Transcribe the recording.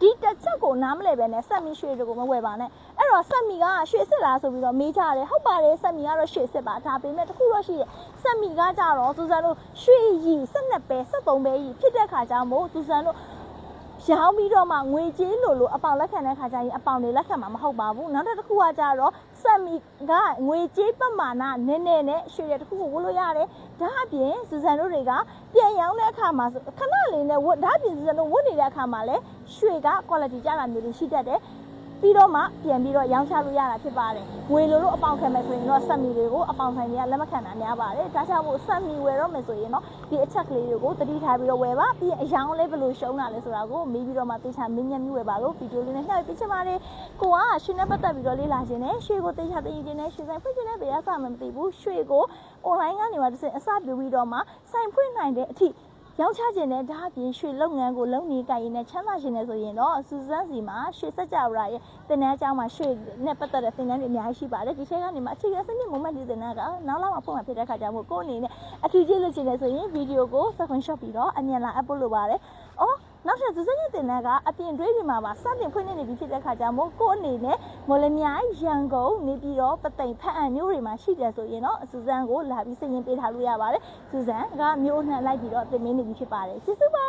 ဒီတစ်ချက်ကိုနားမလဲပဲနဲ့ဆက်မီရွှေတွေကိုမဝယ်ပါနဲ့အဲ့တော့ဆက်မီကရွှေစစ်လားဆိုပြီးတော့မေးကြတယ်ဟုတ်ပါတယ်ဆက်မီကတော့ရွှေစစ်ပါဒါပေမဲ့တခုတော့ရှိတယ်ဆက်မီကကြတော့စူဇန်တို့ရွှေရည်12ပဲ73ပဲကြီးဖြစ်တဲ့ခါကျမို့စူဇန်တို့ရောင်းပြီးတော့မှငွေကြေးလို့အပေါင်လက်ခံတဲ့ခါကျရင်အပေါင်တွေလက်ခံမှာမဟုတ်ပါဘူးနောက်တစ်ခုကကြတော့ဆက်မီကငွေကြေးပမာဏနည်းနည်းနဲ့ရွှေတဲ့တစ်ခုကိုဝတ်လို့ရတယ်ဒါအပြင်စူဇန်တို့တွေကပြန်ရောင်းတဲ့အခါမှာခဏလေးနဲ့ဒါအပြင်စူဇန်တို့ဝတ်နေတဲ့အခါမှာလည်းရွှေက quality ကျတာမျိုးတွေရှိတတ်တယ်ပြီးတော့မှပြန်ပြီးတော့ရောင်းချလို့ရတာဖြစ်ပါတယ်ငွေလိုအပေါင်ခံမယ်ဆိုရင်တော့ဆက်မီတွေကိုအပေါင်ဆိုင်တွေကလက်မခံတာများပါတယ်ဒါကြောင့်မို့ဆက်မီဝယ်တော့မယ်ဆိုရင်တော့ဒီအချက်ကလေးတွေကိုတတိထားပြီးတော့ဝယ်ပါပြီးအရောင်းလေးဘယ်လိုရှုံးတာလဲဆိုတာကိုမေးပြီးတော့မှသိချာမင်းညမ်းမြဝယ်ပါလို့ဗီဒီယိုလေးနဲ့နှောက်ပြချင်ပါတယ်ကိုကရွှေနဲ့ပတ်သက်ပြီးတော့လေ့လာခြင်းနဲ့ရွှေကိုသိချာသိရင်ခြင်းနဲ့ရွှေဆိုင်ဖွင့်ခြင်းနဲ့ဘယ်ရစမှမသိဘူးရွှေကို online ကနေမှတစ်စင်အစပြုပြီးတော့မှဆိုင်ဖွင့်နိုင်တဲ့အထိရောင်းချခြင်းနဲ့ဒါအပြင်ရွှေလုပ်ငန်းကိုလုပ်နေကြရင်နဲ့ချမ်းသာခြင်းနဲ့ဆိုရင်တော့စူဇန်စီမှာရွှေစက်ကြဝဠာရဲ့တင်နန်းအကြောင်းမှာရွှေနဲ့ပတ်သက်တဲ့တင်နန်းတွေအများကြီးရှိပါတယ်ဒီထဲကနေမှအခြေခံစနစ် moment ဒီတင်နန်းကနောက်လာမှဖွင့်မှာဖြစ်တဲ့ခါကျမှကိုယ်အနေနဲ့အထူးကျေးလုပ်ခြင်းနဲ့ဆိုရင်ဗီဒီယိုကို screenshot ပြီးတော့အမြန်လာ upload လုပ်ပါတယ်နောက်ထပ်စူဇန်ရဲ့တင်နန်းကအပြင်တွဲဒီမှာပါစတင်ဖွင့်နေပြီဖြစ်တဲ့ခါကျမှကိုယ်အနေနဲ့မော်လမြိုင်ရန်ကုန်နေပြည်တော်ပသိမ်ဖက်အံမျိုးတွေမှာရှိတယ်ဆိုရင်တော့စူဇန်ကိုလာပြီးစည်ရင်ပေးထားလို့ရပါတယ်စူဇန်ကမျိုးနှံလိုက်ပြီးတော့တင်မင်းနေပြီဖြစ်ပါတယ်ကျေးဇူးပါ